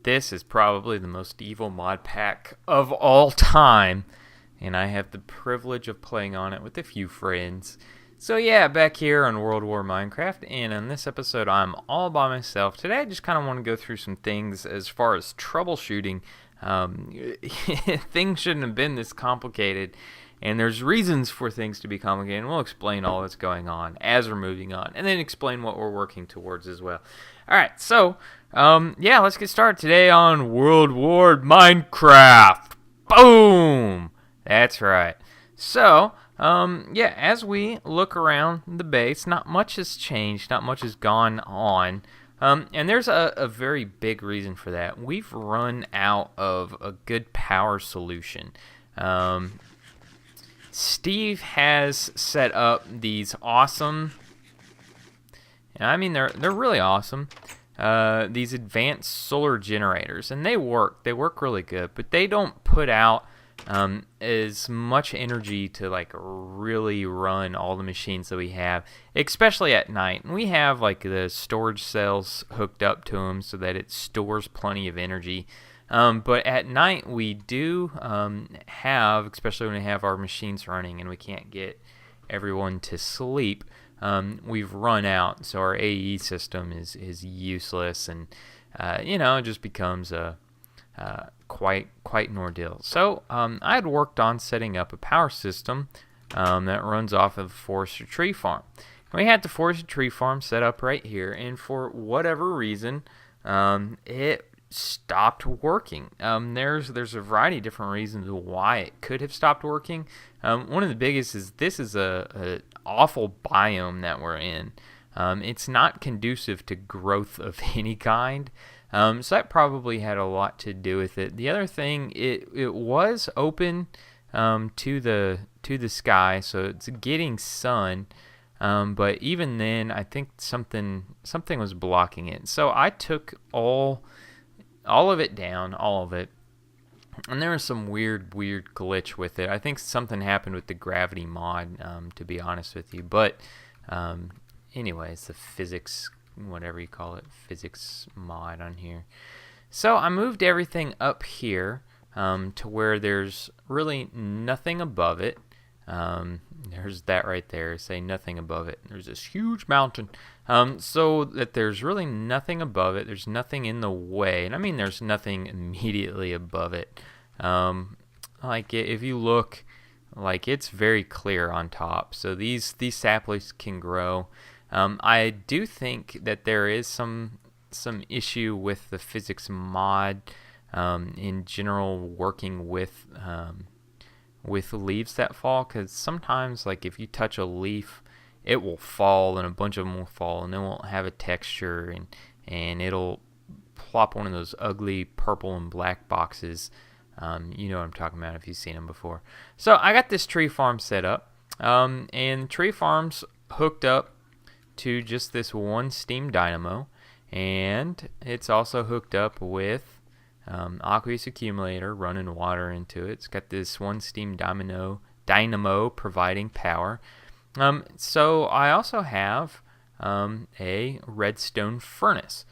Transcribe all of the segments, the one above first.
This is probably the most evil mod pack of all time, and I have the privilege of playing on it with a few friends. So yeah, back here on World War Minecraft, and on this episode I'm all by myself. Today I just kind of want to go through some things as far as troubleshooting. Things shouldn't have been this complicated, and there's reasons for things to be complicated, and we'll explain all that's going on as we're moving on, and then explain what we're working towards as well. Alright, so, yeah, let's get started today on World War Minecraft. Boom! That's right. So, yeah, as we look around the base, not much has changed, not much has gone on. And there's a very big reason for that. We've run out of a good power solution. Steve has set up these awesome, and I mean they're really awesome, these advanced solar generators, and they work really good, but they don't put out as much energy to like really run all the machines that we have, especially at night. And we have like the storage cells hooked up to them so that it stores plenty of energy. But at night we do have, especially when we have our machines running and we can't get everyone to sleep, we've run out. So our AE system is useless, and it just becomes a quite an ordeal. So I had worked on setting up a power system that runs off of a forestry tree farm. We had the forestry tree farm set up right here, and for whatever reason, it stopped working. There's a variety of different reasons why it could have stopped working. One of the biggest is this is a awful biome that we're in. It's not conducive to growth of any kind. So that probably had a lot to do with it. The other thing, it was open to the sky, so it's getting sun. But even then, I think something was blocking it. So I took all of it down, all of it, and there was some weird glitch with it. I think something happened with the gravity mod, to be honest with you. But anyways, the physics, whatever you call it, physics mod on here. So I moved everything up here to where there's really nothing above it. There's that right there, say nothing above it. There's this huge mountain, so that there's really nothing above it. There's nothing in the way, and I mean there's nothing immediately above it. If you look, like it's very clear on top, so these saplings can grow. I do think that there is some issue with the physics mod in general, working with leaves that fall, because sometimes, like, if you touch a leaf, it will fall, and a bunch of them will fall, and it won't have a texture, and it'll plop one of those ugly purple and black boxes. You know what I'm talking about if you've seen them before. So I got this tree farm set up, and the tree farm's hooked up to just this one steam dynamo, and it's also hooked up with aqueous accumulator running water into it. It's got this one steam dynamo providing power. So I also have a redstone furnace.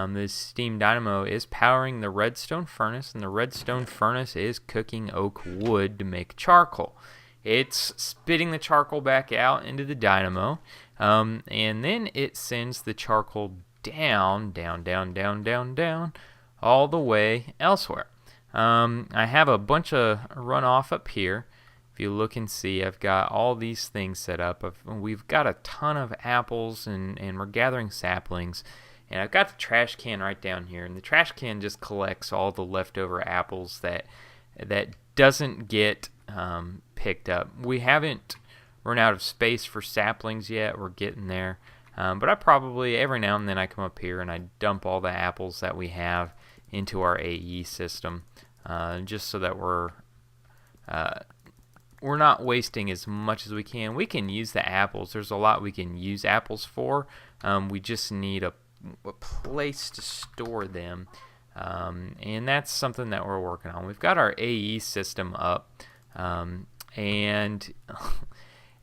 This steam dynamo is powering the redstone furnace, and the redstone furnace is cooking oak wood to make charcoal. It's spitting the charcoal back out into the dynamo, and then it sends the charcoal down, all the way elsewhere. I have a bunch of runoff up here. If you look and see, I've got all these things set up. We've got a ton of apples, and we're gathering saplings. And I've got the trash can right down here, and the trash can just collects all the leftover apples that doesn't get picked up. We haven't run out of space for saplings yet. We're getting there. But I probably, every now and then I come up here and I dump all the apples that we have into our AE system, just so that we're not wasting as much as we can. We can use the apples. There's a lot we can use apples for. We just need a place to store them, and that's something that we're working on. We've got our AE system up, and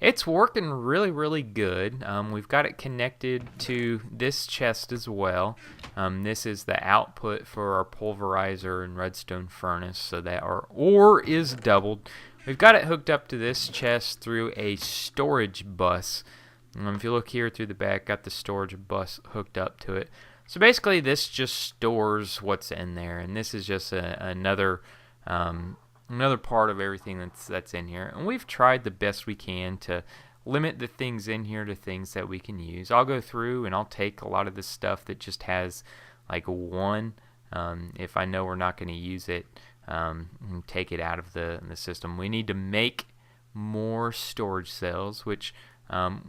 It's working really good. We've got it connected to this chest as well. This is the output for our pulverizer and redstone furnace, so that our ore is doubled. We've got it hooked up to this chest through a storage bus. If you look here through the back, got the storage bus hooked up to it. So basically this just stores what's in there, and this is just another part of everything that's in here. And we've tried the best we can to limit the things in here to things that we can use. I'll go through and I'll take a lot of the stuff that just has like one, if I know we're not going to use it, and take it out of the system. We need to make more storage cells, which now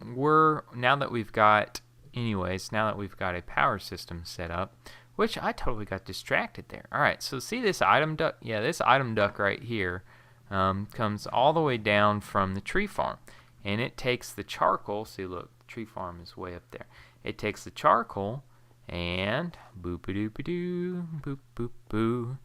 that we've got a power system set up, which I totally got distracted there. Alright, so see this item duct? Yeah, this item duct right here comes all the way down from the tree farm. And it takes the charcoal. See, look, the tree farm is way up there. It takes the charcoal and boop-a-doop-a-doo, boop-boop-boo,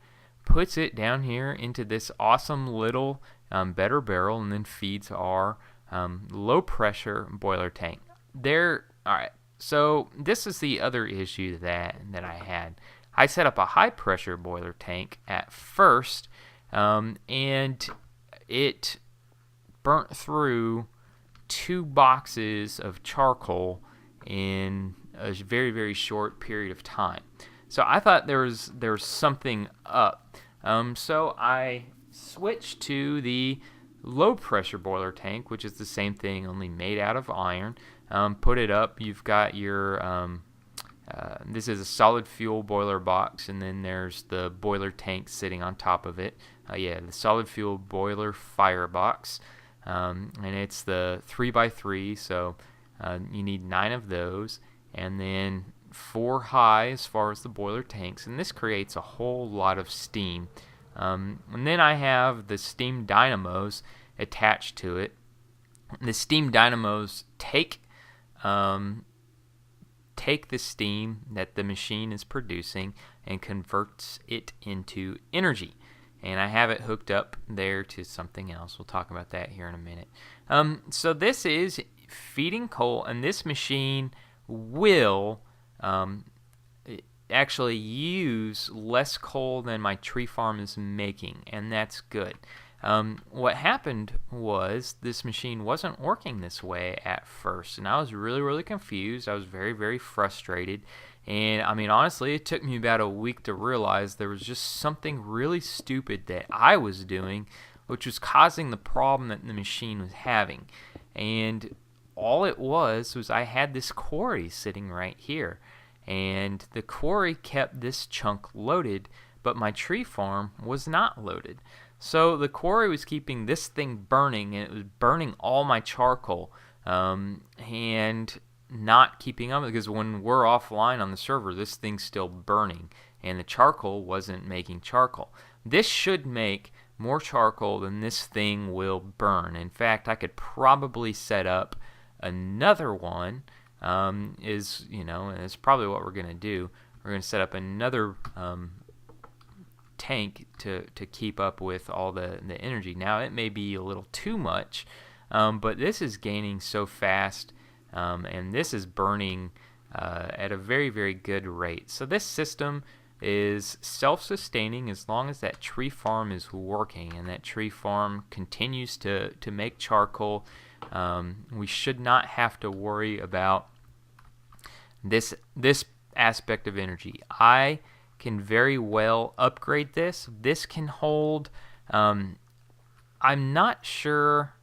puts it down here into this awesome little better barrel, and then feeds our low-pressure boiler tank. Alright. So this is the other issue that I had. I set up a high pressure boiler tank at first, and it burnt through 2 boxes of charcoal in a very short period of time. So I thought there was something up. So I switched to the low pressure boiler tank, which is the same thing, only made out of iron. Put it up. You've got your this is a solid fuel boiler box, and then there's the boiler tank sitting on top of it. The solid fuel boiler firebox, and it's the 3x3, so you need 9 of those, and then 4 high as far as the boiler tanks, and this creates a whole lot of steam. And then I have the steam dynamos attached to it. The steam dynamos take the steam that the machine is producing and converts it into energy. And I have it hooked up there to something else. We'll talk about that here in a minute. So this is feeding coal, and this machine will actually use less coal than my tree farm is making, and that's good. What happened was this machine wasn't working this way at first, and I was really confused. I was very frustrated, and I mean, honestly, it took me about a week to realize there was just something really stupid that I was doing, which was causing the problem that the machine was having. And all it was I had this quarry sitting right here, and the quarry kept this chunk loaded, but my tree farm was not loaded. So the quarry was keeping this thing burning, and it was burning all my charcoal, and not keeping up, because when we're offline on the server, this thing's still burning, and the charcoal wasn't making charcoal. This should make more charcoal than this thing will burn. In fact, I could probably set up another one, and it's probably what we're going to do. We're going to set up another tank to keep up with all the energy. Now, it may be a little too much, but this is gaining so fast, and this is burning at a very good rate. So this system is self-sustaining as long as that tree farm is working, and that tree farm continues to make charcoal. We should not have to worry about this aspect of energy. I can very well upgrade this. This can hold, I'm not sure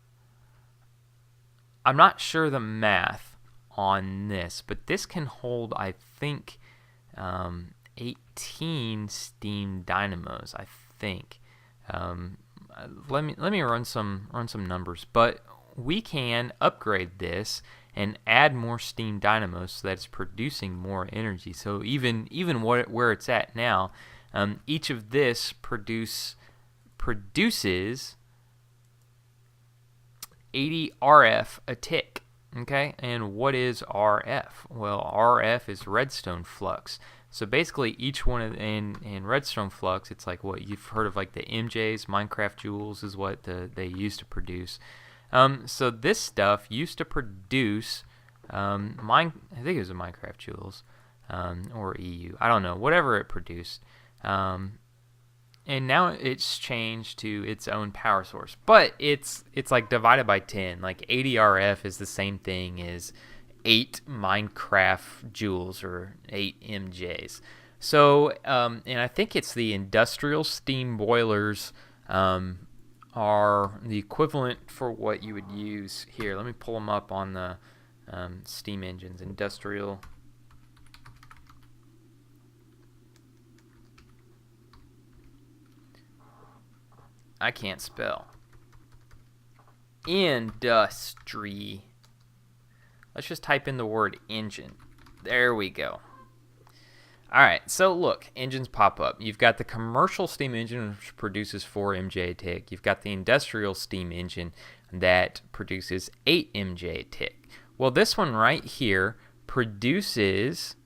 the math on this, but this can hold, I think, 18 steam dynamos, I think. Let me run some numbers, but we can upgrade this and add more steam dynamos so that it's producing more energy. So even where it's at now, each of this produces 80 RF a tick. Okay, and what is RF? Well, RF is redstone flux. So basically, each one in redstone flux, it's like what you've heard of, like the MJs, Minecraft joules is what they used to produce. So this stuff used to produce I think it was a Minecraft Joules or EU. I don't know, whatever it produced. And now it's changed to its own power source. But it's like divided by 10. Like 80 RF is the same thing as 8 Minecraft Joules or 8 MJs. So, and I think it's the industrial steam boilers are the equivalent for what you would use here. Let me pull them up on the steam engines. Industrial. I can't spell. Industry. Let's just type in the word engine. There we go. Alright, so look, engines pop up. You've got the commercial steam engine, which produces 4 MJ a tick. You've got the industrial steam engine that produces 8 MJ a tick. Well, this one right here produces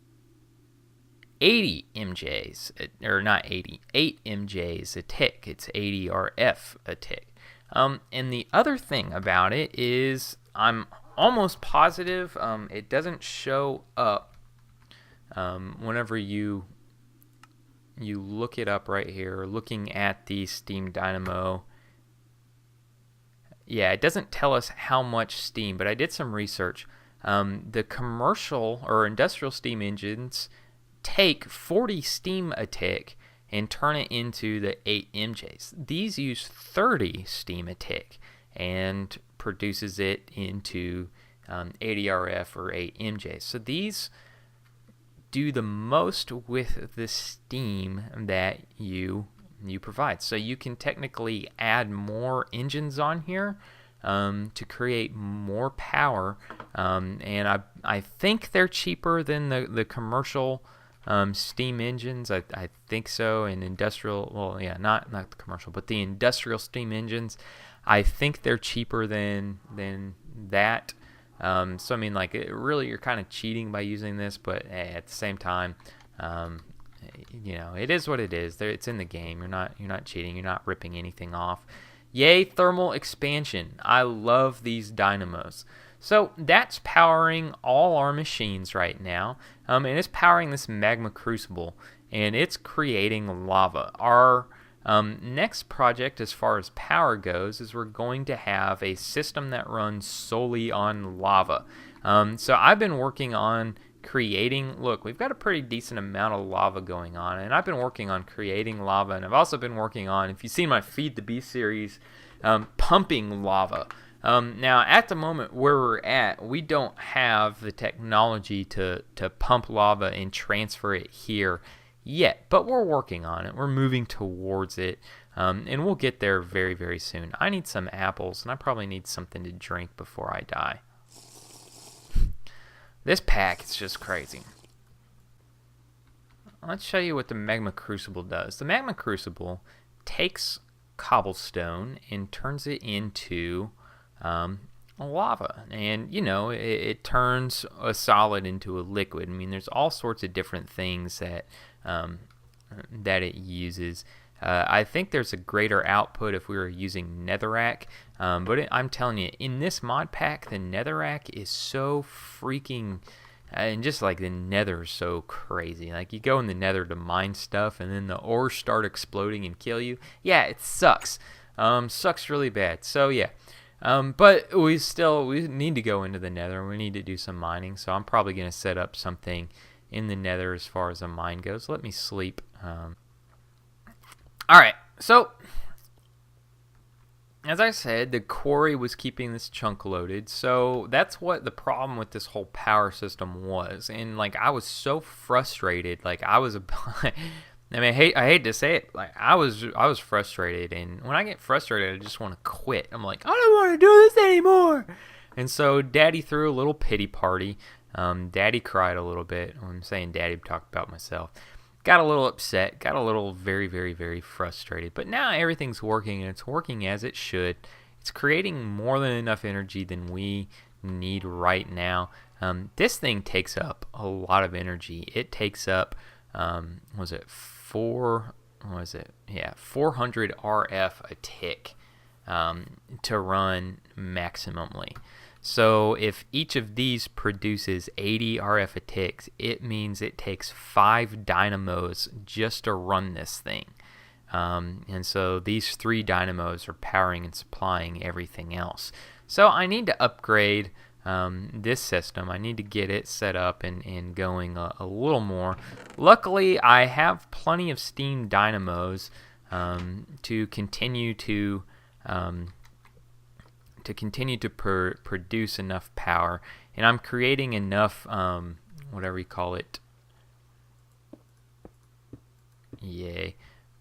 80 MJs, or not 80, 8 MJs a tick. It's 80 RF a tick. And the other thing about it is I'm almost positive it doesn't show up whenever you look it up right here, looking at the steam dynamo. Yeah, it doesn't tell us how much steam, but I did some research. The commercial or industrial steam engines take 40 steam a tick and turn it into the 8 MJs. These use 30 steam a tick and produces it into 80 RF or 8 MJs. So these do the most with the steam that you provide. So you can technically add more engines on here to create more power, and I think they're cheaper than the commercial steam engines. I think so. And industrial, well, yeah, not the commercial, but the industrial steam engines, I think they're cheaper than that. So I mean, like, really, you're kind of cheating by using this, but at the same time, you know, it is what it is. It's in the game. You're not cheating. You're not ripping anything off. Yay, thermal expansion! I love these dynamos. So that's powering all our machines right now, and it's powering this magma crucible, and it's creating lava. Our next project, as far as power goes, is we're going to have a system that runs solely on lava. So I've been working on creating, look, we've got a pretty decent amount of lava going on, and I've been working on creating lava, and I've also been working on, if you've seen my Feed the Beast series, pumping lava. Now, at the moment where we're at, we don't have the technology to pump lava and transfer it here yet, but we're working on it. We're moving towards it, and we'll get there very, very soon. I need some apples, and I probably need something to drink before I die. This pack is just crazy. Let's show you what the Magma Crucible does. The Magma Crucible takes cobblestone and turns it into lava, and you know, it turns a solid into a liquid. I mean, there's all sorts of different things that it uses. I think there's a greater output if we were using netherrack, but I'm telling you, in this mod pack, the netherrack is so freaking, and just like the nether is so crazy. Like, you go in the nether to mine stuff, and then the ores start exploding and kill you. Yeah, it sucks. Sucks really bad. So yeah. But we need to go into the nether. We need to do some mining, so I'm probably going to set up something in the nether as far as a mine goes. Let me sleep. Alright, so as I said, the quarry was keeping this chunk loaded, so that's what the problem with this whole power system was. And like, I was so frustrated. Like, I was I mean, I hate to say it, like, I was frustrated, and when I get frustrated, I just want to quit. I'm like, I don't want to do this anymore. And so Daddy threw a little pity party. Daddy cried a little bit. I'm saying Daddy, talked about myself. Got a little upset, got a little very, very, very frustrated. But now everything's working, and it's working as it should. It's creating more than enough energy than we need right now. This thing takes up a lot of energy. It takes up, 400 RF a tick. to run maximally. So if each of these produces 80 RF a tick, it means it takes 5 dynamos just to run this thing. And so these 3 dynamos are powering and supplying everything else. So I need to upgrade this system. I need to get it set up and going a little more. Luckily, I have plenty of steam dynamos to continue to produce enough power, and I'm creating enough whatever you call it.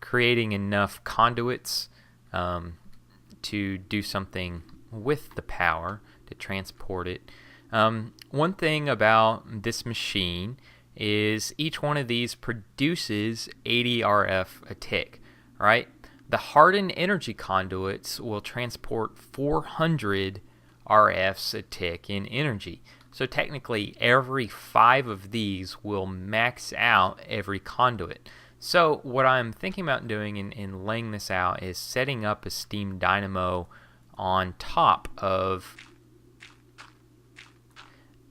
Creating enough conduits to do something with the power to transport it. One thing about this machine is each one of these produces 80 RF a tick, right? The hardened energy conduits will transport 400 RFs a tick in energy. So technically every 5 of these will max out every conduit. So what I'm thinking about doing in laying this out is setting up a steam dynamo on top of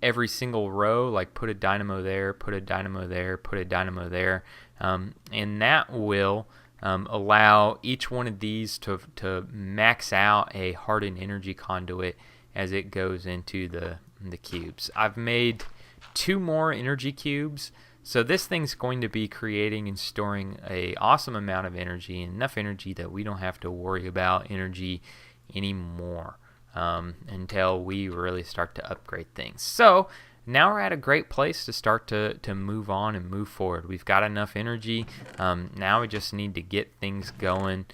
every single row, like put a dynamo there, put a dynamo there, put a dynamo there, and that will allow each one of these to max out a hardened energy conduit as it goes into the cubes. I've made 2 more energy cubes, so this thing's going to be creating and storing a awesome amount of energy, enough energy that we don't have to worry about energy anymore until we really start to upgrade things. So now we're at a great place to start to move on and move forward. We've got enough energy. Now we just need to get things going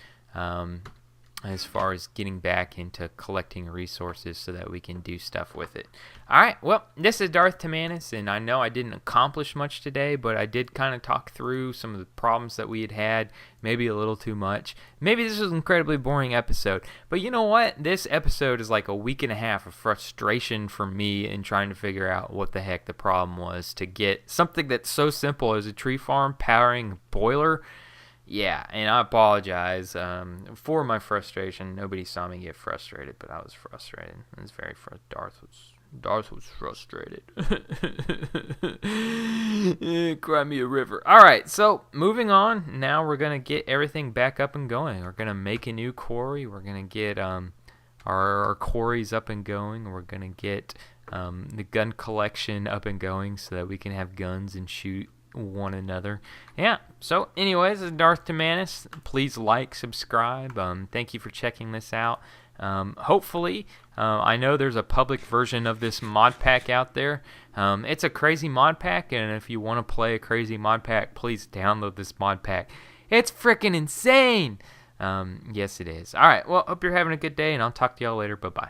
as far as getting back into collecting resources so that we can do stuff with it. Alright, well, this is DarthTimmanis, and I know I didn't accomplish much today, but I did kind of talk through some of the problems that we had, maybe a little too much. Maybe this was an incredibly boring episode, but you know what? This episode is like a week and a half of frustration for me in trying to figure out what the heck the problem was to get something that's so simple as a tree farm powering a boiler. Yeah, and I apologize for my frustration. Nobody saw me get frustrated, but I was frustrated. It was very frustrated. Darth was frustrated. Cry me a river. All right, so moving on. Now we're going to get everything back up and going. We're going to make a new quarry. We're going to get our quarries up and going. We're going to get the gun collection up and going so that we can have guns and shoot one another. Yeah, so anyways, this is DarthTimmanis. Please like, subscribe. Thank you for checking this out. Hopefully, I know there's a public version of this mod pack out there. It's a crazy mod pack, and if you want to play a crazy mod pack, please download this mod pack. It's freaking insane! Yes, it is. Alright, well, hope you're having a good day, and I'll talk to y'all later. Bye-bye.